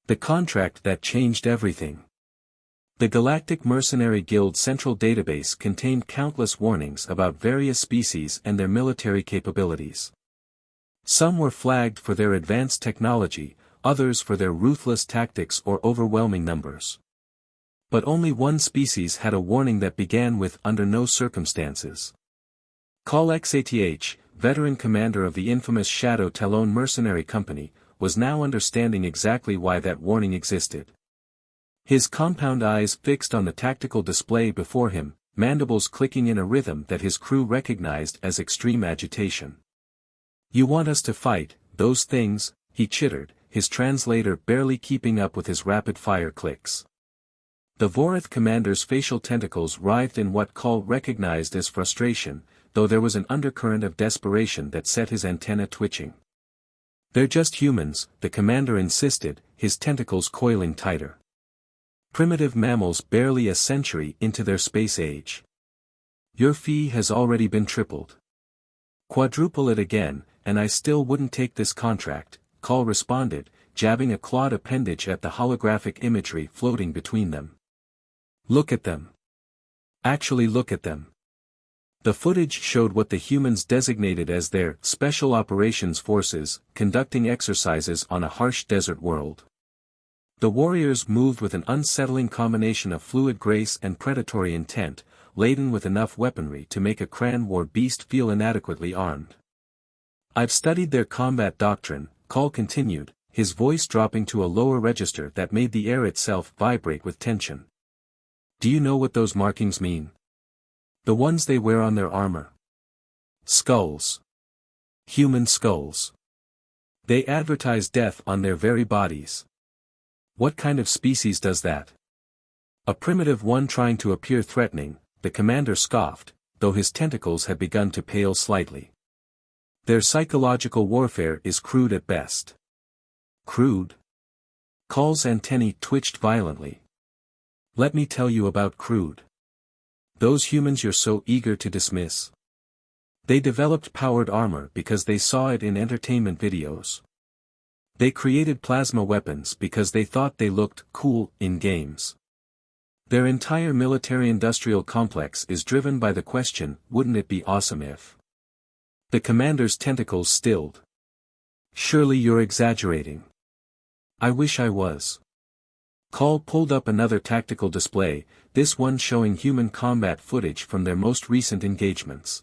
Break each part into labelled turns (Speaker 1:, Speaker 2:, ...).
Speaker 1: The contract that changed everything. The Galactic Mercenary Guild central database contained countless warnings about various species and their military capabilities. Some were flagged for their advanced technology, others for their ruthless tactics or overwhelming numbers. But only one species had a warning that began with "under no circumstances." Col XATH, veteran commander of the infamous Shadow Talon Mercenary Company, was now understanding exactly why that warning existed. His compound eyes fixed on the tactical display before him, mandibles clicking in a rhythm that his crew recognized as extreme agitation. "You want us to fight, those things," he chittered, his translator barely keeping up with his rapid-fire clicks. The Vorith commander's facial tentacles writhed in what Col recognized as frustration, though there was an undercurrent of desperation that set his antenna twitching. "They're just humans," the commander insisted, his tentacles coiling tighter. "Primitive mammals barely a century into their space age. Your fee has already been tripled. Quadruple it again, and I still wouldn't take this contract," Col responded, jabbing a clawed appendage at the holographic imagery floating between them. "Look at them. Actually look at them." The footage showed what the humans designated as their Special Operations Forces, conducting exercises on a harsh desert world. The warriors moved with an unsettling combination of fluid grace and predatory intent, laden with enough weaponry to make a Cran war beast feel inadequately armed. "I've studied their combat doctrine," Col continued, his voice dropping to a lower register that made the air itself vibrate with tension. "Do you know what those markings mean? The ones they wear on their armor. Skulls. Human skulls. They advertise death on their very bodies. What kind of species does that?" "A primitive one trying to appear threatening," the commander scoffed, though his tentacles had begun to pale slightly. "Their psychological warfare is crude at best." "Crude?" Col's antennae twitched violently. "Let me tell you about crude. Those humans you're so eager to dismiss. They developed powered armor because they saw it in entertainment videos. They created plasma weapons because they thought they looked cool in games. Their entire military-industrial complex is driven by the question, wouldn't it be awesome if?" The commander's tentacles stilled. "Surely you're exaggerating." "I wish I was." Col pulled up another tactical display, this one showing human combat footage from their most recent engagements.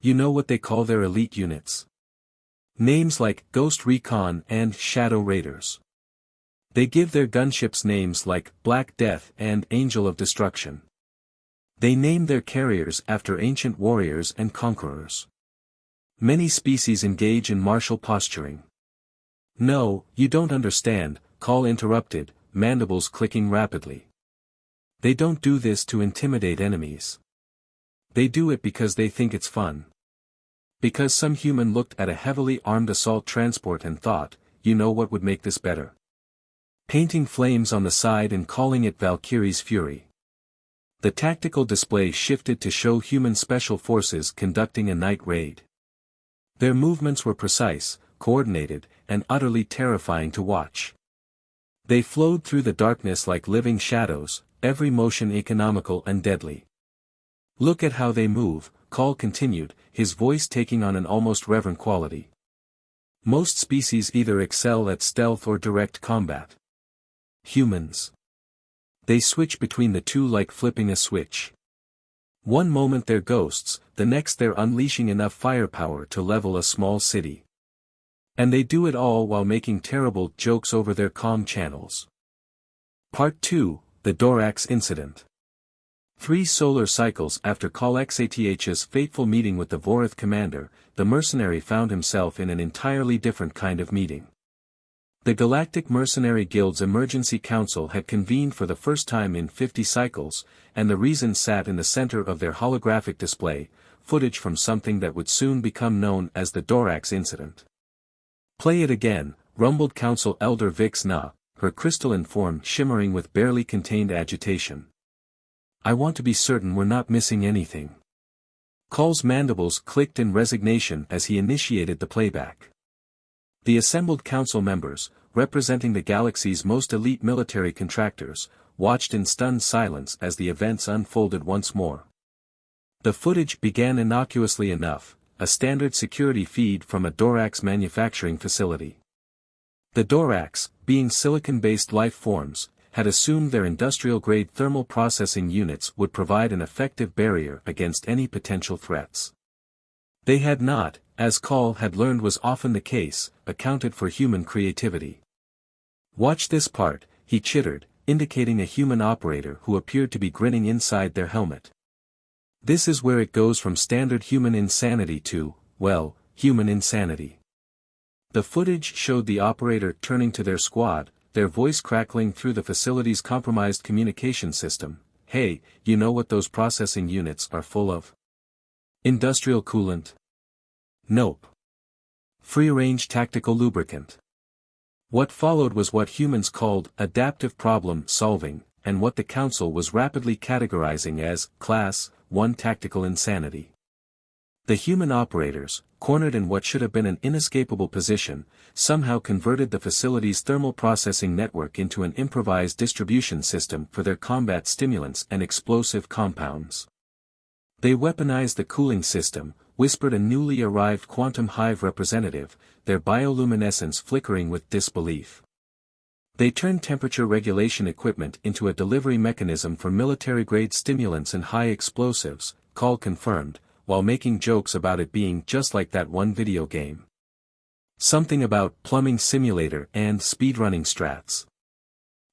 Speaker 1: "You know what they call their elite units? Names like Ghost Recon and Shadow Raiders. They give their gunships names like Black Death and Angel of Destruction. They name their carriers after ancient warriors and conquerors. Many species engage in martial posturing." "No, you don't understand," Col interrupted, mandibles clicking rapidly. "They don't do this to intimidate enemies. They do it because they think it's fun. Because some human looked at a heavily armed assault transport and thought, you know what would make this better? Painting flames on the side and calling it Valkyrie's Fury." The tactical display shifted to show human special forces conducting a night raid. Their movements were precise, coordinated, and utterly terrifying to watch. They flowed through the darkness like living shadows, every motion economical and deadly. "Look at how they move," Col continued, his voice taking on an almost reverent quality. "Most species either excel at stealth or direct combat. Humans. They switch between the two like flipping a switch. One moment they're ghosts, the next they're unleashing enough firepower to level a small city. And they do it all while making terrible jokes over their comm channels." Part 2, The Dorax Incident. 3 solar cycles after Col XATH's fateful meeting with the Vorith commander, the mercenary found himself in an entirely different kind of meeting. The Galactic Mercenary Guild's Emergency Council had convened for the first time in 50 cycles, and the reason sat in the center of their holographic display, footage from something that would soon become known as the Dorax Incident. "Play it again," rumbled Council Elder Vix Na, her crystalline form shimmering with barely contained agitation. "I want to be certain we're not missing anything." Col's mandibles clicked in resignation as he initiated the playback. The assembled council members, representing the galaxy's most elite military contractors, watched in stunned silence as the events unfolded once more. The footage began innocuously enough, a standard security feed from a Dorax manufacturing facility. The Dorax, being silicon-based life forms, had assumed their industrial-grade thermal processing units would provide an effective barrier against any potential threats. They had not, as Call had learned was often the case, accounted for human creativity. "Watch this part," he chittered, indicating a human operator who appeared to be grinning inside their helmet. "This is where it goes from standard human insanity to, well, human insanity." The footage showed the operator turning to their squad, their voice crackling through the facility's compromised communication system. "Hey, you know what those processing units are full of? Industrial coolant? Nope. Free-range tactical lubricant." What followed was what humans called adaptive problem solving, and what the Council was rapidly categorizing as Class 1 tactical insanity. The human operators, cornered in what should have been an inescapable position, somehow converted the facility's thermal processing network into an improvised distribution system for their combat stimulants and explosive compounds. They weaponized the cooling system, whispered a newly arrived quantum hive representative, their bioluminescence flickering with disbelief. They turned temperature regulation equipment into a delivery mechanism for military-grade stimulants and high explosives, Call confirmed, while making jokes about it being just like that one video game. Something about plumbing simulator and speedrunning strats.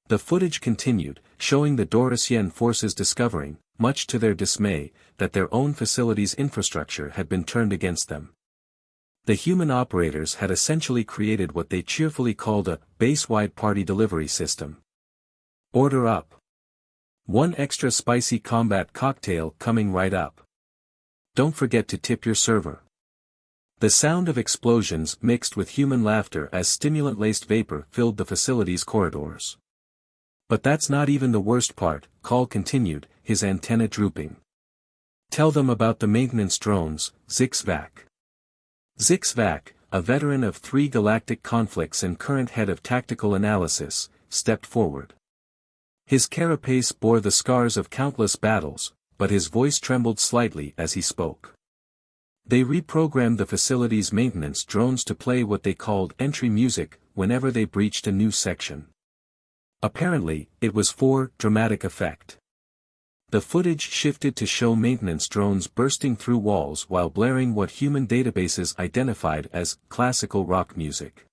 Speaker 1: The footage continued, showing the Dorasian forces discovering, much to their dismay, that their own facility's infrastructure had been turned against them. The human operators had essentially created what they cheerfully called a base-wide party delivery system. Order up. One extra spicy combat cocktail coming right up. Don't forget to tip your server. The sound of explosions mixed with human laughter as stimulant-laced vapor filled the facility's corridors. "But that's not even the worst part," Call continued, his antenna drooping. "Tell them about the maintenance drones, Zixvac." Zixvac, a veteran of 3 galactic conflicts and current head of tactical analysis, stepped forward. His carapace bore the scars of countless battles, but his voice trembled slightly as he spoke. They reprogrammed the facility's maintenance drones to play what they called entry music whenever they breached a new section. Apparently, it was for dramatic effect. The footage shifted to show maintenance drones bursting through walls while blaring what human databases identified as classical rock music.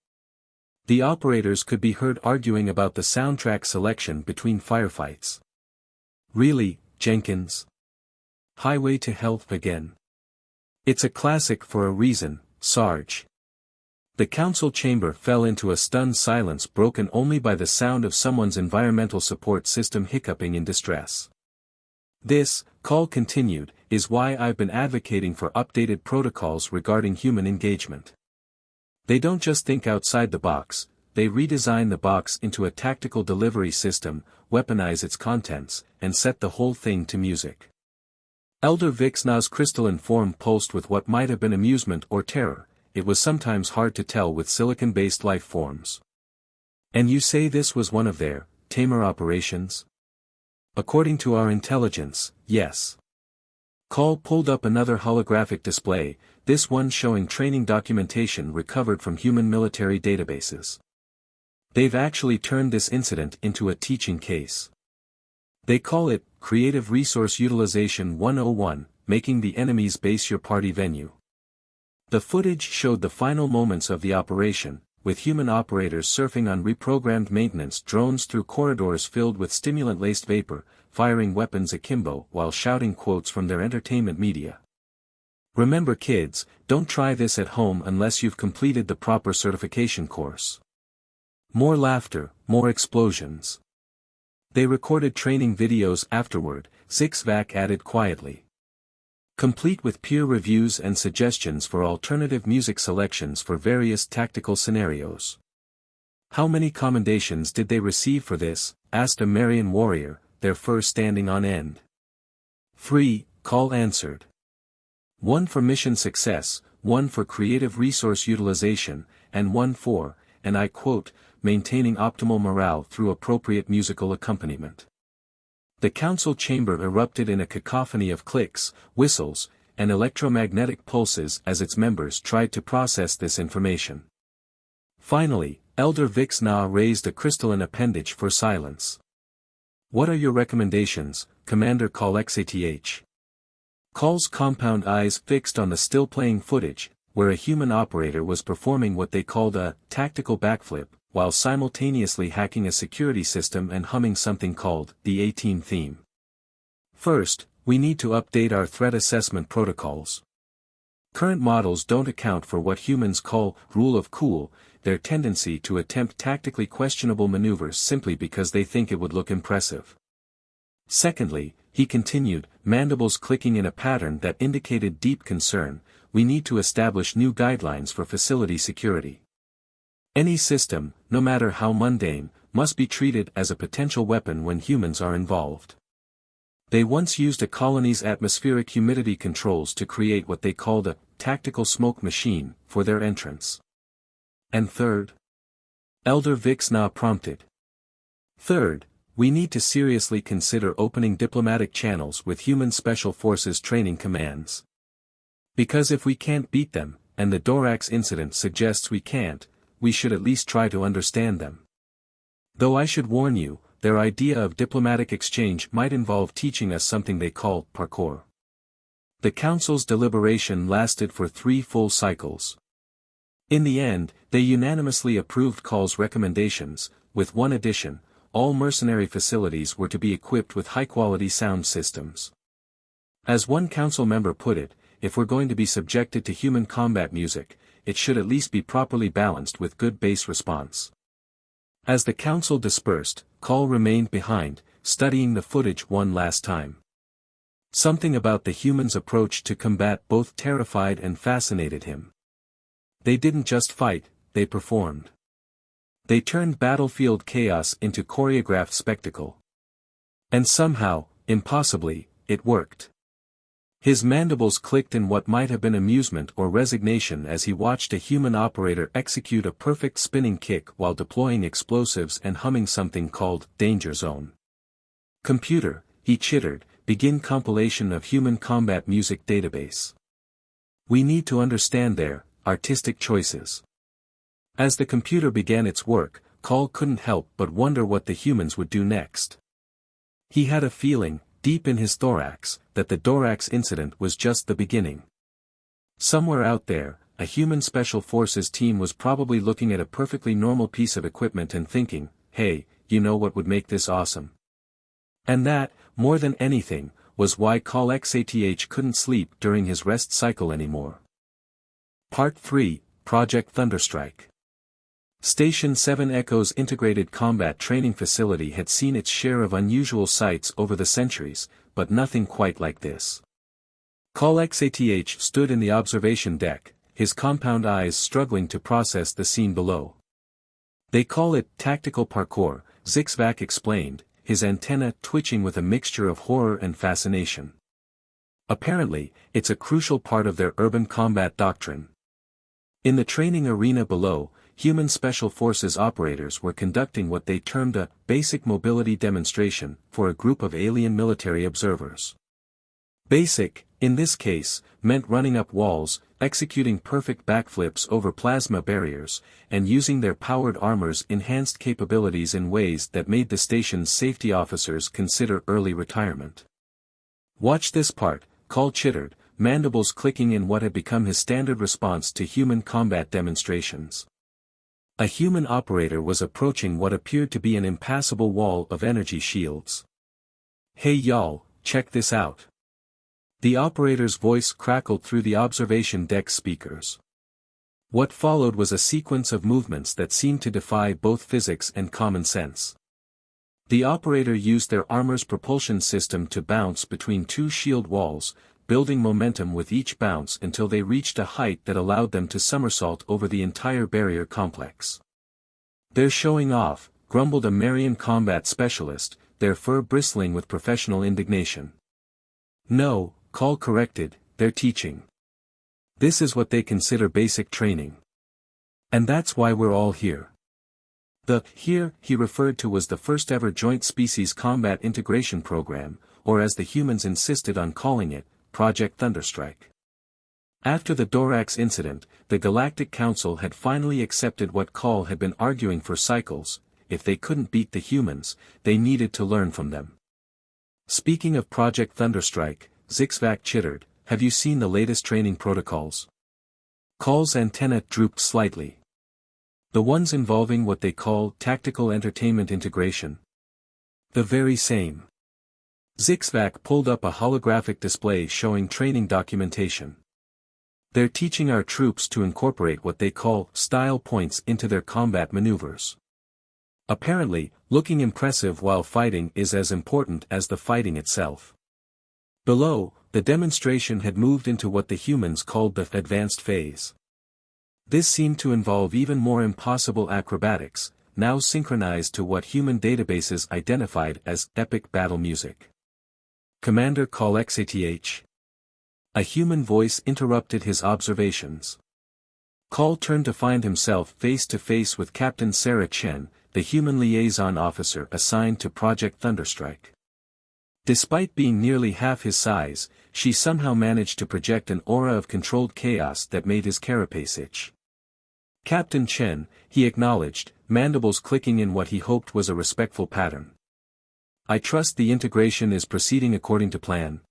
Speaker 1: The operators could be heard arguing about the soundtrack selection between firefights. "Really, Jenkins? Highway to Hell again? It's a classic for a reason, Sarge." The council chamber fell into a stunned silence broken only by the sound of someone's environmental support system hiccuping in distress. "This," Call continued, "is why I've been advocating for updated protocols regarding human engagement. They don't just think outside the box, they redesign the box into a tactical delivery system, weaponize its contents, and set the whole thing to music." Elder Vixna's crystalline form pulsed with what might have been amusement or terror. It was sometimes hard to tell with silicon-based life forms. "And you say this was one of their tamer operations?" "According to our intelligence, yes." Call pulled up another holographic display, this one showing training documentation recovered from human military databases. "They've actually turned this incident into a teaching case. They call it Creative Resource Utilization 101, making the enemy's base your party venue." The footage showed the final moments of the operation, with human operators surfing on reprogrammed maintenance drones through corridors filled with stimulant-laced vapor, firing weapons akimbo while shouting quotes from their entertainment media. "Remember kids, don't try this at home unless you've completed the proper certification course." More laughter, more explosions. They recorded training videos afterward, Zixvac added quietly. "Complete with peer reviews and suggestions for alternative music selections for various tactical scenarios." "How many commendations did they receive for this?" asked a Marian warrior, their fur standing on end. "3, Call answered. 1 for mission success, 1 for creative resource utilization, and 1 for, and I quote, maintaining optimal morale through appropriate musical accompaniment. The council chamber erupted in a cacophony of clicks, whistles, and electromagnetic pulses as its members tried to process this information. Finally, Elder Vixna raised a crystalline appendage for silence. "What are your recommendations, Commander Call-XATH?" Call's compound eyes fixed on the still-playing footage, where a human operator was performing what they called a tactical backflip, while simultaneously hacking a security system and humming something called the A-Team theme. "First, we need to update our threat assessment protocols. Current models don't account for what humans call rule of cool, their tendency to attempt tactically questionable maneuvers simply because they think it would look impressive. Secondly," he continued, mandibles clicking in a pattern that indicated deep concern, "we need to establish new guidelines for facility security. Any system, no matter how mundane, must be treated as a potential weapon when humans are involved. They once used a colony's atmospheric humidity controls to create what they called a tactical smoke machine for their entrance." "And third?" Elder Vixna prompted. "Third, we need to seriously consider opening diplomatic channels with human special forces training commands. Because if we can't beat them, and the Dorax incident suggests we can't, we should at least try to understand them. Though I should warn you, their idea of diplomatic exchange might involve teaching us something they call parkour." The council's deliberation lasted for 3 full cycles. In the end, they unanimously approved Call's recommendations, with one addition: all mercenary facilities were to be equipped with high-quality sound systems. As one council member put it, "If we're going to be subjected to human combat music, it should at least be properly balanced with good bass response." As the council dispersed, Call remained behind, studying the footage one last time. Something about the humans' approach to combat both terrified and fascinated him. They didn't just fight, they performed. They turned battlefield chaos into choreographed spectacle. And somehow, impossibly, it worked. His mandibles clicked in what might have been amusement or resignation as he watched a human operator execute a perfect spinning kick while deploying explosives and humming something called Danger Zone. "Computer," he chittered, "begin compilation of human combat music database. We need to understand their artistic choices." As the computer began its work, Call couldn't help but wonder what the humans would do next. He had a feeling, deep in his thorax, that the Dorax incident was just the beginning. Somewhere out there, a human special forces team was probably looking at a perfectly normal piece of equipment and thinking, "Hey, you know what would make this awesome?" And that, more than anything, was why Call-XATH couldn't sleep during his rest cycle anymore. Part 3, Project Thunderstrike. Station 7 Echo's integrated combat training facility had seen its share of unusual sights over the centuries, but nothing quite like this. Call-XATH stood in the observation deck, his compound eyes struggling to process the scene below. "They call it tactical parkour," Zixvac explained, his antenna twitching with a mixture of horror and fascination. "Apparently, it's a crucial part of their urban combat doctrine." In the training arena below, human special forces operators were conducting what they termed a basic mobility demonstration for a group of alien military observers. Basic, in this case, meant running up walls, executing perfect backflips over plasma barriers, and using their powered armor's enhanced capabilities in ways that made the station's safety officers consider early retirement. "Watch this part," Call chittered, mandibles clicking in what had become his standard response to human combat demonstrations. A human operator was approaching what appeared to be an impassable wall of energy shields. "Hey y'all, check this out." The operator's voice crackled through the observation deck speakers. What followed was a sequence of movements that seemed to defy both physics and common sense. The operator used their armor's propulsion system to bounce between 2 shield walls, building momentum with each bounce until they reached a height that allowed them to somersault over the entire barrier complex. "They're showing off," grumbled a Marian combat specialist, their fur bristling with professional indignation. "No," Call corrected, "they're teaching. This is what they consider basic training. And that's why we're all here." The here he referred to was the first ever joint species combat integration program, or as the humans insisted on calling it, Project Thunderstrike. After the Dorax incident, the Galactic Council had finally accepted what Call had been arguing for cycles: if they couldn't beat the humans, they needed to learn from them. Speaking of Project Thunderstrike, Zixvac chittered, have you seen the latest training protocols? Call's antenna drooped slightly. The ones involving what they call tactical entertainment integration. The very same. Zixvac pulled up a holographic display showing training documentation. They're teaching our troops to incorporate what they call style points into their combat maneuvers. Apparently, looking impressive while fighting is as important as the fighting itself. Below, the demonstration had moved into what the humans called the advanced phase. This seemed to involve even more impossible acrobatics, now synchronized to what human databases identified as epic battle music. Commander Call XATH. A human voice interrupted his observations. Call turned to find himself face to face with Captain Sarah Chen, the human liaison officer assigned to Project Thunderstrike. Despite being nearly half his size, she somehow managed to project an aura of controlled chaos that made his carapace itch. Captain Chen, he acknowledged, mandibles clicking in what he hoped was a respectful pattern. I trust the integration is proceeding according to plan.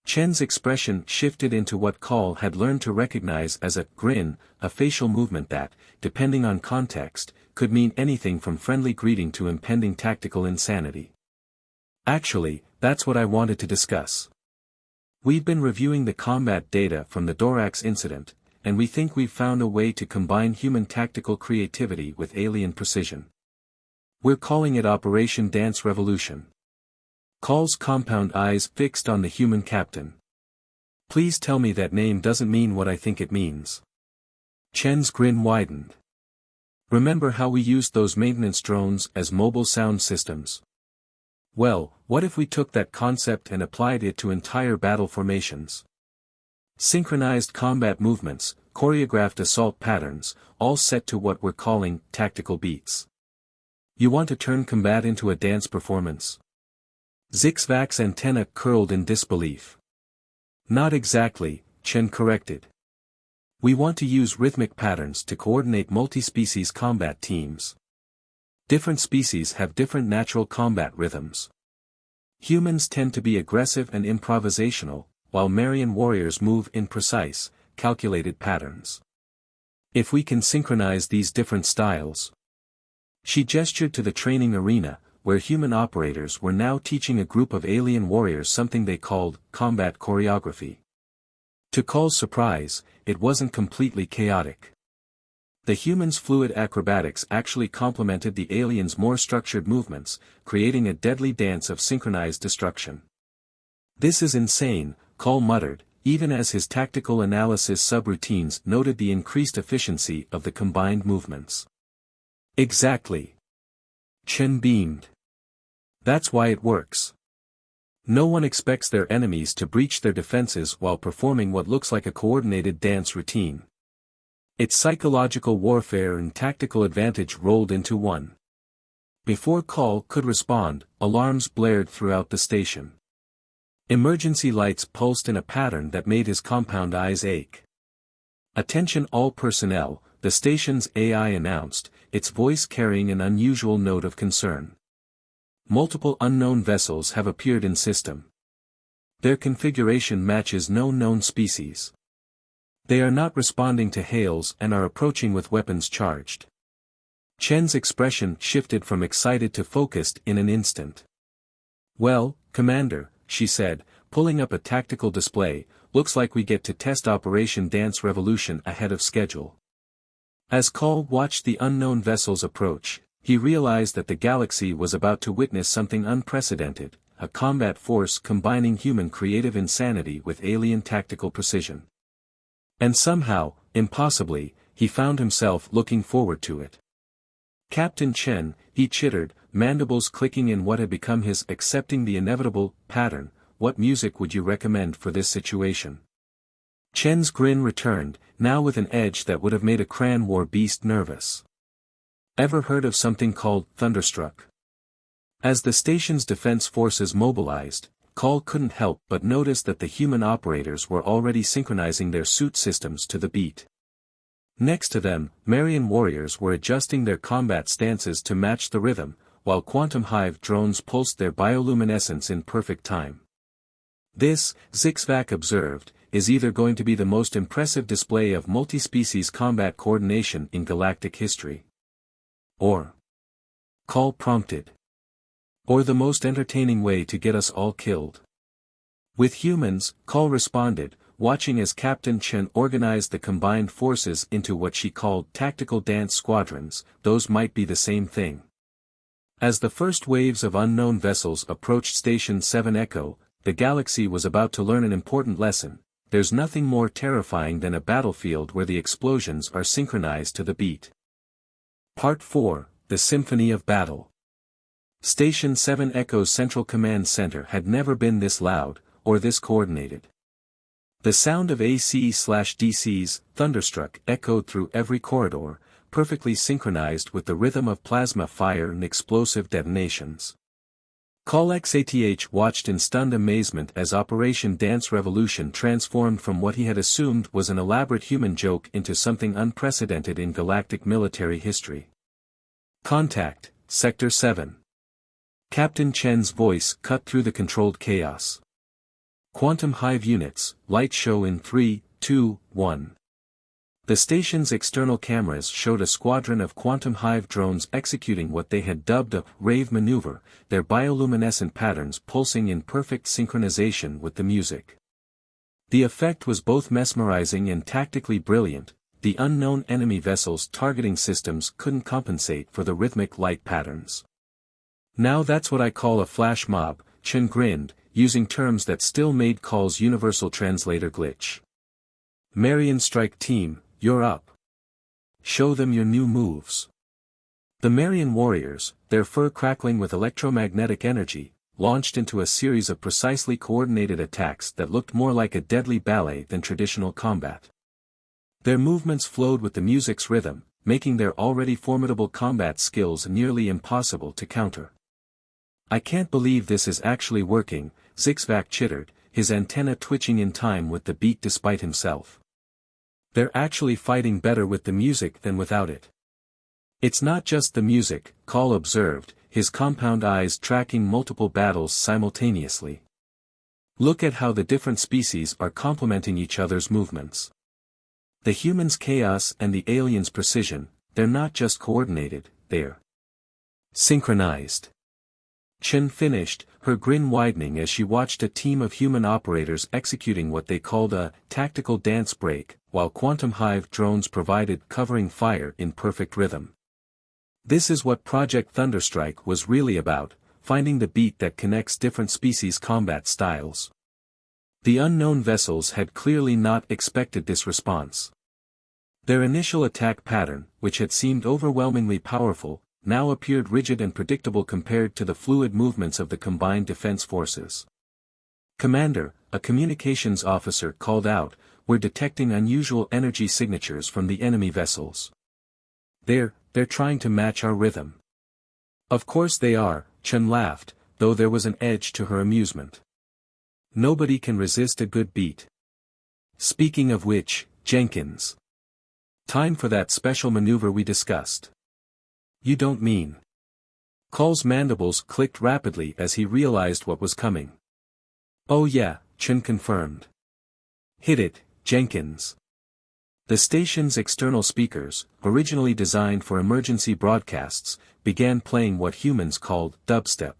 Speaker 1: Chen's expression shifted into what Call had learned to recognize as a grin, a facial movement that, depending on context, could mean anything from friendly greeting to impending tactical insanity. Actually, that's what I wanted to discuss. We've been reviewing the combat data from the Dorax incident, and we think we've found a way to combine human tactical creativity with alien precision. We're calling it Operation Dance Revolution. Call's compound eyes fixed on the human captain. Please tell me that name doesn't mean what I think it means. Chen's grin widened. Remember how we used those maintenance drones as mobile sound systems? Well, what if we took that concept and applied it to entire battle formations? Synchronized combat movements, choreographed assault patterns, all set to what we're calling tactical beats. You want to turn combat into a dance performance? Zixvac's antenna curled in disbelief. Not exactly, Chen corrected. We want to use rhythmic patterns to coordinate multi-species combat teams. Different species have different natural combat rhythms. Humans tend to be aggressive and improvisational, while Marian warriors move in precise, calculated patterns. If we can synchronize these different styles. She gestured to the training arena, where human operators were now teaching a group of alien warriors something they called combat choreography. To Call's surprise, it wasn't completely chaotic. The humans' fluid acrobatics actually complemented the aliens' more structured movements, creating a deadly dance of synchronized destruction. This is insane, Call muttered, even as his tactical analysis subroutines noted the increased efficiency of the combined movements. Exactly. Chen beamed. That's why it works. No one expects their enemies to breach their defenses while performing what looks like a coordinated dance routine. It's psychological warfare and tactical advantage rolled into one. Before Call could respond, alarms blared throughout the station. Emergency lights pulsed in a pattern that made his compound eyes ache. Attention all personnel, the station's AI announced, its voice carrying an unusual note of concern. Multiple unknown vessels have appeared in system. Their configuration matches no known species. They are not responding to hails and are approaching with weapons charged. Chen's expression shifted from excited to focused in an instant. Well, Commander, she said, pulling up a tactical display, looks like we get to test Operation Dance Revolution ahead of schedule. As Call watched the unknown vessels approach, he realized that the galaxy was about to witness something unprecedented, a combat force combining human creative insanity with alien tactical precision. And somehow, impossibly, he found himself looking forward to it. Captain Chen, he chittered, mandibles clicking in what had become his accepting the inevitable pattern, what music would you recommend for this situation? Chen's grin returned, now with an edge that would have made a Cran War beast nervous. Ever heard of something called Thunderstrike? As the station's defense forces mobilized, Call couldn't help but notice that the human operators were already synchronizing their suit systems to the beat. Next to them, Marian warriors were adjusting their combat stances to match the rhythm, while Quantum Hive drones pulsed their bioluminescence in perfect time. This, Zixvac observed, is either going to be the most impressive display of multi-species combat coordination in galactic history. Or, Call prompted. Or the most entertaining way to get us all killed. With humans, Call responded, watching as Captain Chen organized the combined forces into what she called tactical dance squadrons. Those might be the same thing. As the first waves of unknown vessels approached Station 7 Echo, the galaxy was about to learn an important lesson. There's nothing more terrifying than a battlefield where the explosions are synchronized to the beat. Part 4, The Symphony of Battle. Station 7 Echo's Central Command Center had never been this loud, or this coordinated. The sound of AC/DC's Thunderstrike echoed through every corridor, perfectly synchronized with the rhythm of plasma fire and explosive detonations. Call XATH watched in stunned amazement as Operation Dance Revolution transformed from what he had assumed was an elaborate human joke into something unprecedented in galactic military history. Contact, Sector 7. Captain Chen's voice cut through the controlled chaos. Quantum Hive units, light show in 3, 2, 1. The station's external cameras showed a squadron of Quantum Hive drones executing what they had dubbed a rave maneuver, their bioluminescent patterns pulsing in perfect synchronization with the music. The effect was both mesmerizing and tactically brilliant. The unknown enemy vessels' targeting systems couldn't compensate for the rhythmic light patterns. Now that's what I call a flash mob, Chen grinned, using terms that still made Call's universal translator glitch. Marian Strike Team, you're up. Show them your new moves. The Marian warriors, their fur crackling with electromagnetic energy, launched into a series of precisely coordinated attacks that looked more like a deadly ballet than traditional combat. Their movements flowed with the music's rhythm, making their already formidable combat skills nearly impossible to counter. I can't believe this is actually working, Zixvac chittered, his antenna twitching in time with the beat despite himself. They're actually fighting better with the music than without it. It's not just the music, Call observed, his compound eyes tracking multiple battles simultaneously. Look at how the different species are complementing each other's movements. The humans' chaos and the aliens' precision, they're not just coordinated, they're synchronized. Chen finished, her grin widening as she watched a team of human operators executing what they called a tactical dance break, while Quantum Hive drones provided covering fire in perfect rhythm. This is what Project Thunderstrike was really about, finding the beat that connects different species' combat styles. The unknown vessels had clearly not expected this response. Their initial attack pattern, which had seemed overwhelmingly powerful, now appeared rigid and predictable compared to the fluid movements of the combined defense forces. Commander, a communications officer called out, we're detecting unusual energy signatures from the enemy vessels. They're trying to match our rhythm. Of course they are, Chen laughed, though there was an edge to her amusement. Nobody can resist a good beat. Speaking of which, Jenkins. Time for that special maneuver we discussed. You don't mean. Call's mandibles clicked rapidly as he realized what was coming. Oh yeah, Chen confirmed. Hit it, Jenkins. The station's external speakers, originally designed for emergency broadcasts, began playing what humans called dubstep.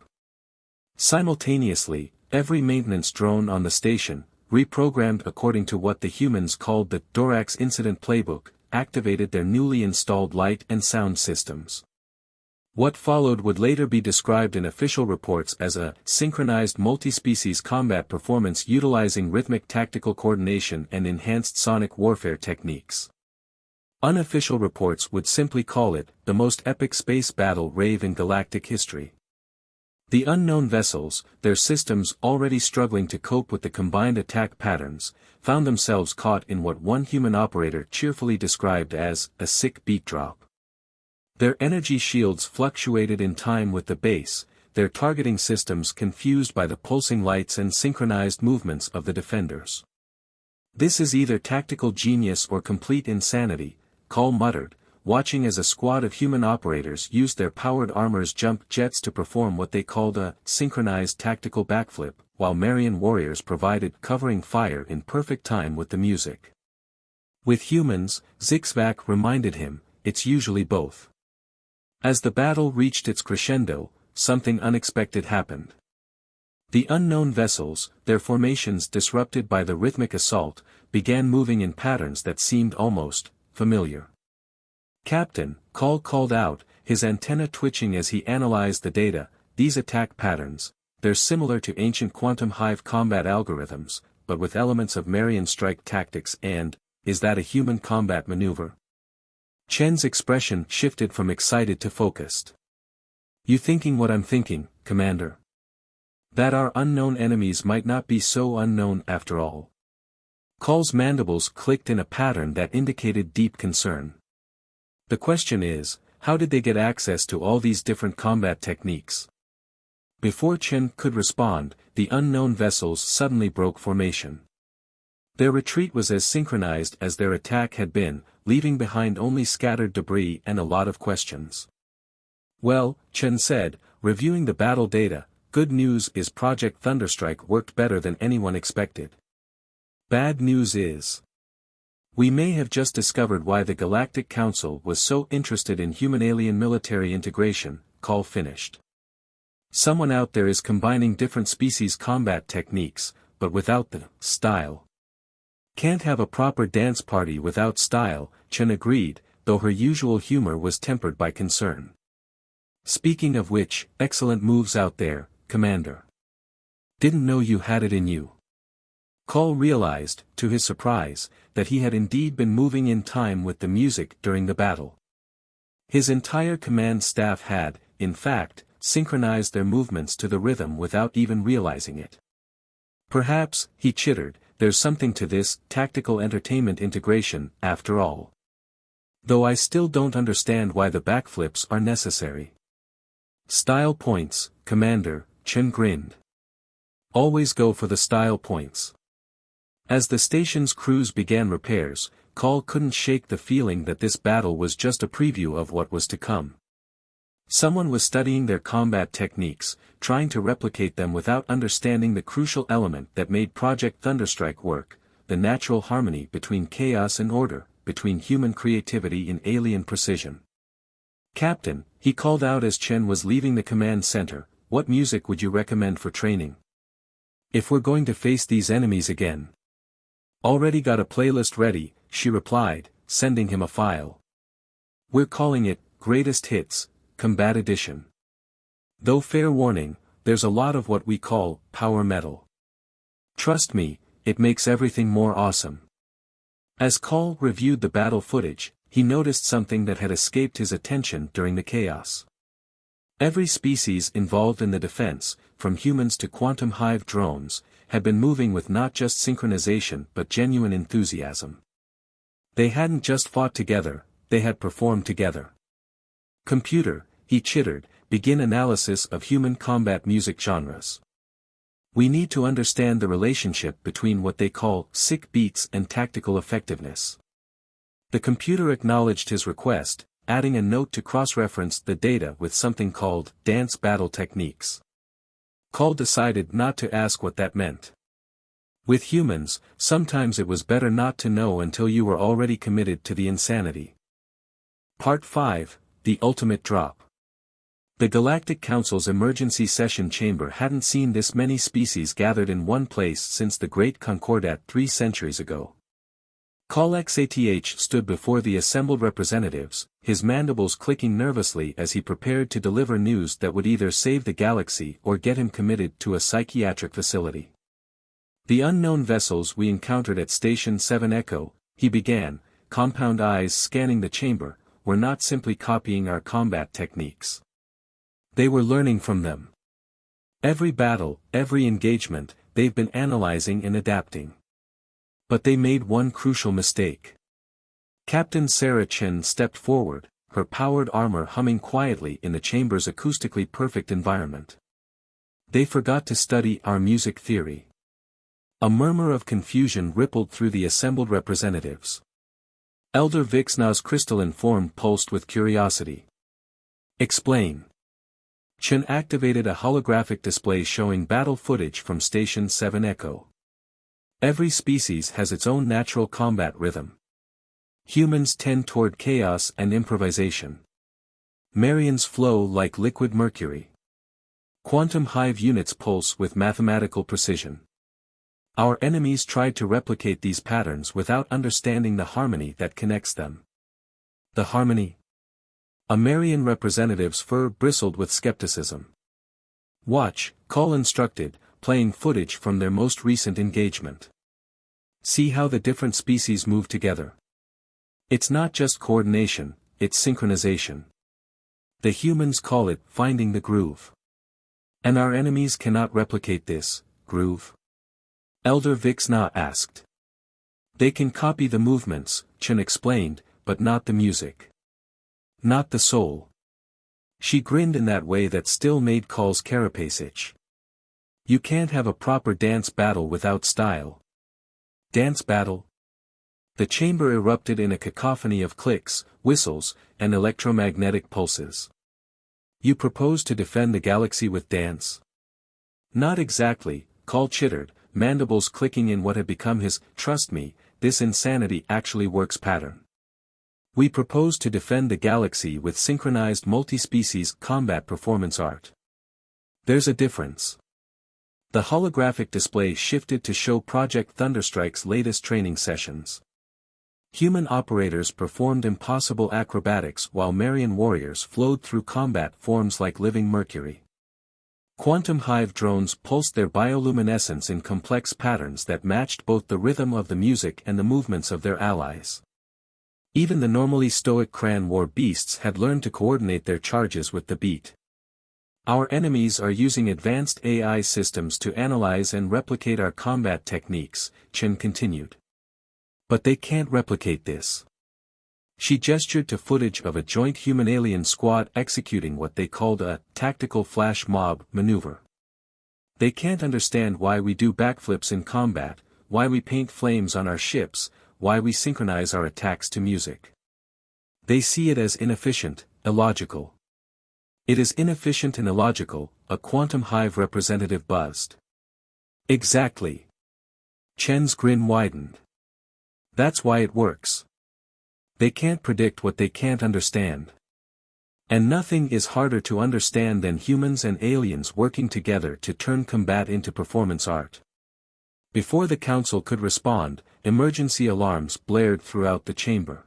Speaker 1: Simultaneously, every maintenance drone on the station, reprogrammed according to what the humans called the Dorax incident playbook, activated their newly installed light and sound systems. What followed would later be described in official reports as a synchronized multi-species combat performance utilizing rhythmic tactical coordination and enhanced sonic warfare techniques. Unofficial reports would simply call it the most epic space battle rave in galactic history. The unknown vessels, their systems already struggling to cope with the combined attack patterns, found themselves caught in what one human operator cheerfully described as a sick beat drop. Their energy shields fluctuated in time with the base, their targeting systems confused by the pulsing lights and synchronized movements of the defenders. "This is either tactical genius or complete insanity," Call muttered, watching as a squad of human operators used their powered armor's jump jets to perform what they called a synchronized tactical backflip, while Marian warriors provided covering fire in perfect time with the music. With humans, Zixvac reminded him, it's usually both. As the battle reached its crescendo, something unexpected happened. The unknown vessels, their formations disrupted by the rhythmic assault, began moving in patterns that seemed almost familiar. "Captain," Call called out, his antenna twitching as he analyzed the data, "these attack patterns, they're similar to ancient quantum hive combat algorithms, but with elements of Marian strike tactics and, is that a human combat maneuver?" Chen's expression shifted from excited to focused. "You thinking what I'm thinking, Commander? That our unknown enemies might not be so unknown after all." Call's mandibles clicked in a pattern that indicated deep concern. "The question is, how did they get access to all these different combat techniques?" Before Chen could respond, the unknown vessels suddenly broke formation. Their retreat was as synchronized as their attack had been, leaving behind only scattered debris and a lot of questions. "Well," Chen said, reviewing the battle data, "good news is Project Thunderstrike worked better than anyone expected. Bad news is, we may have just discovered why the Galactic Council was so interested in human-alien military integration," Call finished. "Someone out there is combining different species combat techniques, but without the style. Can't have a proper dance party without style," Chen agreed, though her usual humor was tempered by concern. "Speaking of which, excellent moves out there, Commander. Didn't know you had it in you." Call realized, to his surprise, that he had indeed been moving in time with the music during the battle. His entire command staff had, in fact, synchronized their movements to the rhythm without even realizing it. "Perhaps," he chittered, "there's something to this tactical entertainment integration, after all. Though I still don't understand why the backflips are necessary." "Style points, Commander," Chen grinned. "Always go for the style points." As the station's crews began repairs, Call couldn't shake the feeling that this battle was just a preview of what was to come. Someone was studying their combat techniques, trying to replicate them without understanding the crucial element that made Project Thunderstrike work, the natural harmony between chaos and order, between human creativity and alien precision. "Captain," he called out as Chen was leaving the command center, "what music would you recommend for training? If we're going to face these enemies again." "Already got a playlist ready," she replied, sending him a file. "We're calling it, Greatest Hits, Combat Edition. Though fair warning, there's a lot of what we call, power metal. Trust me, it makes everything more awesome." As Call reviewed the battle footage, he noticed something that had escaped his attention during the chaos. Every species involved in the defense, from humans to quantum hive drones, had been moving with not just synchronization but genuine enthusiasm. They hadn't just fought together, they had performed together. "Computer," he chittered, "begin analysis of human combat music genres. We need to understand the relationship between what they call sick beats and tactical effectiveness." The computer acknowledged his request, adding a note to cross-reference the data with something called dance battle techniques. Call decided not to ask what that meant. With humans, sometimes it was better not to know until you were already committed to the insanity. Part 5, The Ultimate Drop. The Galactic Council's emergency session chamber hadn't seen this many species gathered in one place since the Great Concordat 3 centuries ago. Call XATH stood before the assembled representatives, his mandibles clicking nervously as he prepared to deliver news that would either save the galaxy or get him committed to a psychiatric facility. "The unknown vessels we encountered at Station 7 Echo," he began, compound eyes scanning the chamber, "were not simply copying our combat techniques. They were learning from them. Every battle, every engagement, they've been analyzing and adapting. But they made one crucial mistake." Captain Sarah Chen stepped forward, her powered armor humming quietly in the chamber's acoustically perfect environment. They forgot to study our music theory. A murmur of confusion rippled through the assembled representatives. Elder Vixna's crystalline form pulsed with curiosity. Explain. Chen activated a holographic display showing battle footage from Station 7 Echo. Every species has its own natural combat rhythm. Humans tend toward chaos and improvisation. Marians flow like liquid mercury. Quantum hive units pulse with mathematical precision. Our enemies tried to replicate these patterns without understanding the harmony that connects them. The harmony? A Marian representative's fur bristled with skepticism. Watch, Call instructed, playing footage from their most recent engagement. See how the different species move together. It's not just coordination, it's synchronization. The humans call it finding the groove. And our enemies cannot replicate this groove? Elder Vixna asked. They can copy the movements, Chen explained, but not the music. Not the soul. She grinned in that way that still made Call's carapace itch. You can't have a proper dance battle without style. Dance battle? The chamber erupted in a cacophony of clicks, whistles, and electromagnetic pulses. You propose to defend the galaxy with dance? Not exactly, Call chittered, mandibles clicking in what had become his, trust me, this insanity actually works pattern. We propose to defend the galaxy with synchronized multi-species combat performance art. There's a difference. The holographic display shifted to show Project Thunderstrike's latest training sessions. Human operators performed impossible acrobatics while Marian warriors flowed through combat forms like living mercury. Quantum hive drones pulsed their bioluminescence in complex patterns that matched both the rhythm of the music and the movements of their allies. Even the normally stoic Cran war beasts had learned to coordinate their charges with the beat. Our enemies are using advanced AI systems to analyze and replicate our combat techniques, Chen continued. But they can't replicate this. She gestured to footage of a joint human-alien squad executing what they called a tactical flash mob maneuver. They can't understand why we do backflips in combat, why we paint flames on our ships, why we synchronize our attacks to music. They see it as inefficient, illogical. It is inefficient and illogical, a quantum hive representative buzzed. Exactly. Chen's grin widened. That's why it works. They can't predict what they can't understand. And nothing is harder to understand than humans and aliens working together to turn combat into performance art. Before the council could respond, emergency alarms blared throughout the chamber.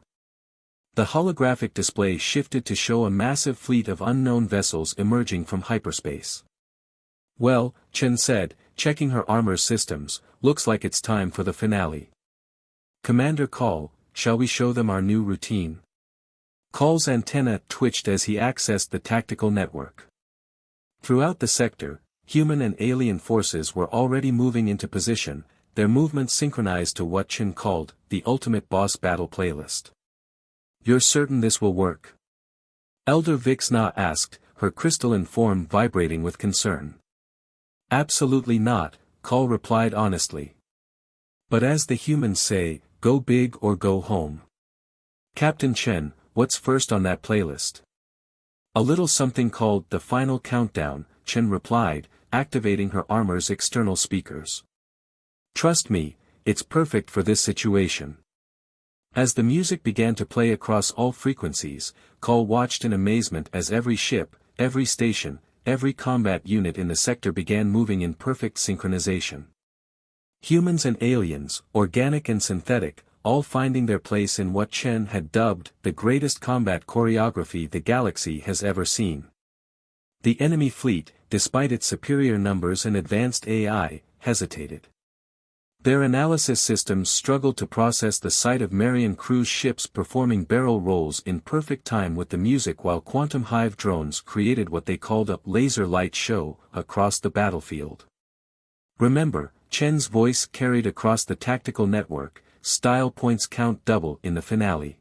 Speaker 1: The holographic display shifted to show a massive fleet of unknown vessels emerging from hyperspace. Well, Chen said, checking her armor systems, looks like it's time for the finale. Commander Call, shall we show them our new routine? Call's antenna twitched as he accessed the tactical network. Throughout the sector, human and alien forces were already moving into position, their movements synchronized to what Chen called, the ultimate boss battle playlist. You're certain this will work? Elder Vixna asked, her crystalline form vibrating with concern. Absolutely not, Call replied honestly. But as the humans say, go big or go home. Captain Chen, what's first on that playlist? A little something called the final countdown, Chen replied, activating her armor's external speakers. Trust me, it's perfect for this situation. As the music began to play across all frequencies, Call watched in amazement as every ship, every station, every combat unit in the sector began moving in perfect synchronization. Humans and aliens, organic and synthetic, all finding their place in what Chen had dubbed the greatest combat choreography the galaxy has ever seen. The enemy fleet, despite its superior numbers and advanced AI, hesitated. Their analysis systems struggled to process the sight of Marian cruise ships performing barrel rolls in perfect time with the music while quantum hive drones created what they called a laser light show across the battlefield. Remember, Chen's voice carried across the tactical network, style points count double in the finale.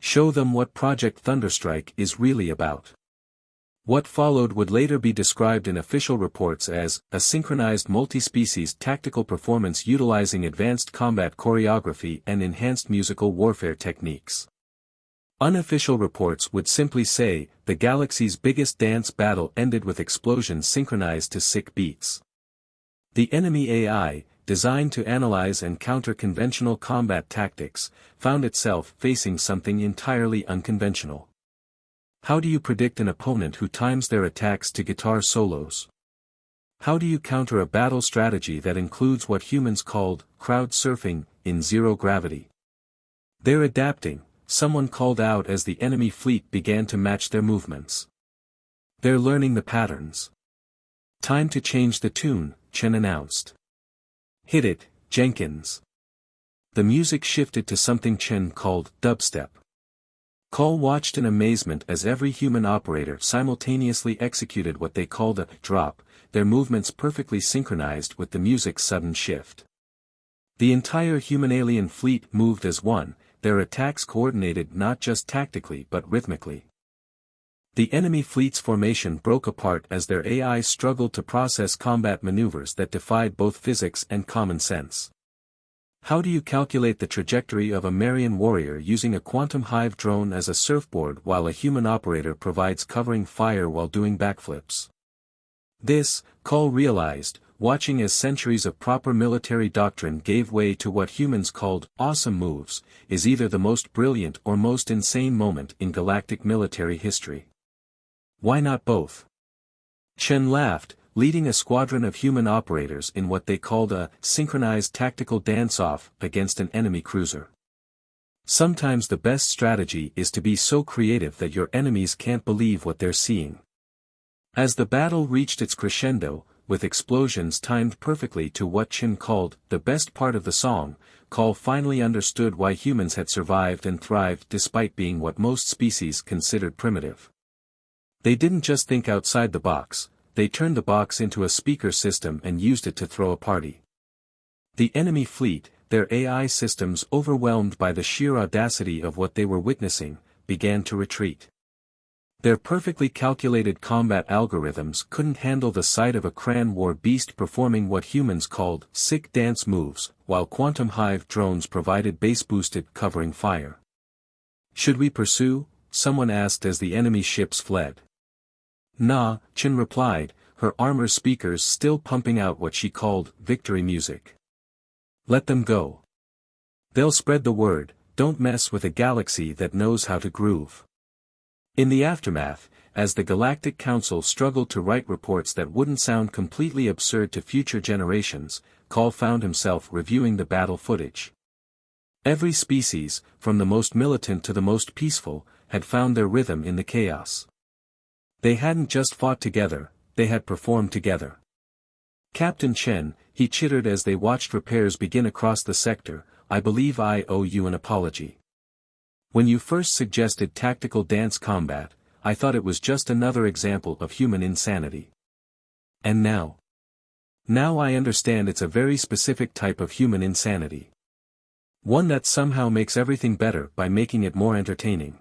Speaker 1: Show them what Project Thunderstrike is really about. What followed would later be described in official reports as a synchronized multi-species tactical performance utilizing advanced combat choreography and enhanced musical warfare techniques. Unofficial reports would simply say, the galaxy's biggest dance battle ended with explosions synchronized to sick beats. The enemy AI, designed to analyze and counter conventional combat tactics, found itself facing something entirely unconventional. How do you predict an opponent who times their attacks to guitar solos? How do you counter a battle strategy that includes what humans called crowd surfing in zero gravity? They're adapting, someone called out as the enemy fleet began to match their movements. They're learning the patterns. Time to change the tune, Chen announced. Hit it, Jenkins. The music shifted to something Chen called dubstep. Cole watched in amazement as every human operator simultaneously executed what they called a drop, their movements perfectly synchronized with the music's sudden shift. The entire human-alien fleet moved as one, their attacks coordinated not just tactically but rhythmically. The enemy fleet's formation broke apart as their AI struggled to process combat maneuvers that defied both physics and common sense. How do you calculate the trajectory of a Marian warrior using a quantum hive drone as a surfboard while a human operator provides covering fire while doing backflips? This, Cole realized, watching as centuries of proper military doctrine gave way to what humans called awesome moves, is either the most brilliant or most insane moment in galactic military history. Why not both? Chen laughed, leading a squadron of human operators in what they called a synchronized tactical dance-off against an enemy cruiser. Sometimes the best strategy is to be so creative that your enemies can't believe what they're seeing. As the battle reached its crescendo, with explosions timed perfectly to what Chen called the best part of the song, Cole finally understood why humans had survived and thrived despite being what most species considered primitive. They didn't just think outside the box, they turned the box into a speaker system and used it to throw a party. The enemy fleet, their AI systems overwhelmed by the sheer audacity of what they were witnessing, began to retreat. Their perfectly calculated combat algorithms couldn't handle the sight of a Cran War beast performing what humans called sick dance moves, while Quantum Hive drones provided base-boosted covering fire. Should we pursue? Someone asked as the enemy ships fled. Nah, Chen replied, her armor speakers still pumping out what she called victory music. Let them go. They'll spread the word, don't mess with a galaxy that knows how to groove. In the aftermath, as the Galactic Council struggled to write reports that wouldn't sound completely absurd to future generations, Cole found himself reviewing the battle footage. Every species, from the most militant to the most peaceful, had found their rhythm in the chaos. They hadn't just fought together, they had performed together. Captain Chen, he chittered as they watched repairs begin across the sector, I believe I owe you an apology. When you first suggested tactical dance combat, I thought it was just another example of human insanity. And now? Now I understand it's a very specific type of human insanity. One that somehow makes everything better by making it more entertaining.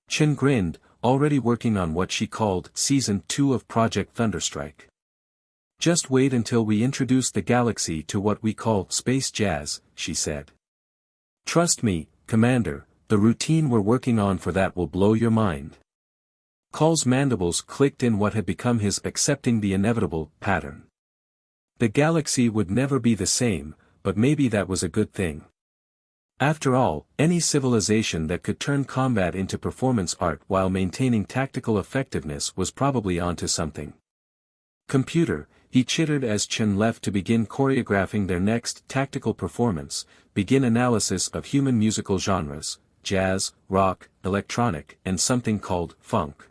Speaker 1: Chen grinned, already working on what she called Season 2 of Project Thunderstrike. Just wait until we introduce the galaxy to what we call space jazz, she said. Trust me, Commander, the routine we're working on for that will blow your mind. Cole's mandibles clicked in what had become his accepting the inevitable pattern. The galaxy would never be the same, but maybe that was a good thing. After all, any civilization that could turn combat into performance art while maintaining tactical effectiveness was probably onto something. Computer, he chittered as Chen left to begin choreographing their next tactical performance, begin analysis of human musical genres, jazz, rock, electronic, and something called funk.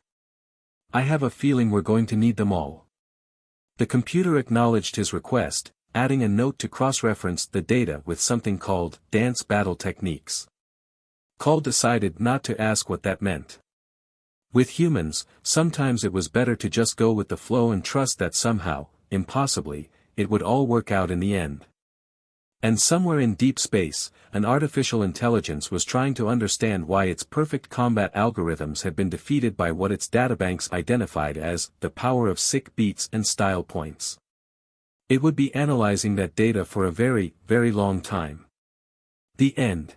Speaker 1: I have a feeling we're going to need them all. The computer acknowledged his request, adding a note to cross-reference the data with something called dance battle techniques. Cole decided not to ask what that meant. With humans, sometimes it was better to just go with the flow and trust that somehow, impossibly, it would all work out in the end. And somewhere in deep space, an artificial intelligence was trying to understand why its perfect combat algorithms had been defeated by what its databanks identified as the power of sick beats and style points. It would be analyzing that data for a very, very long time. The end.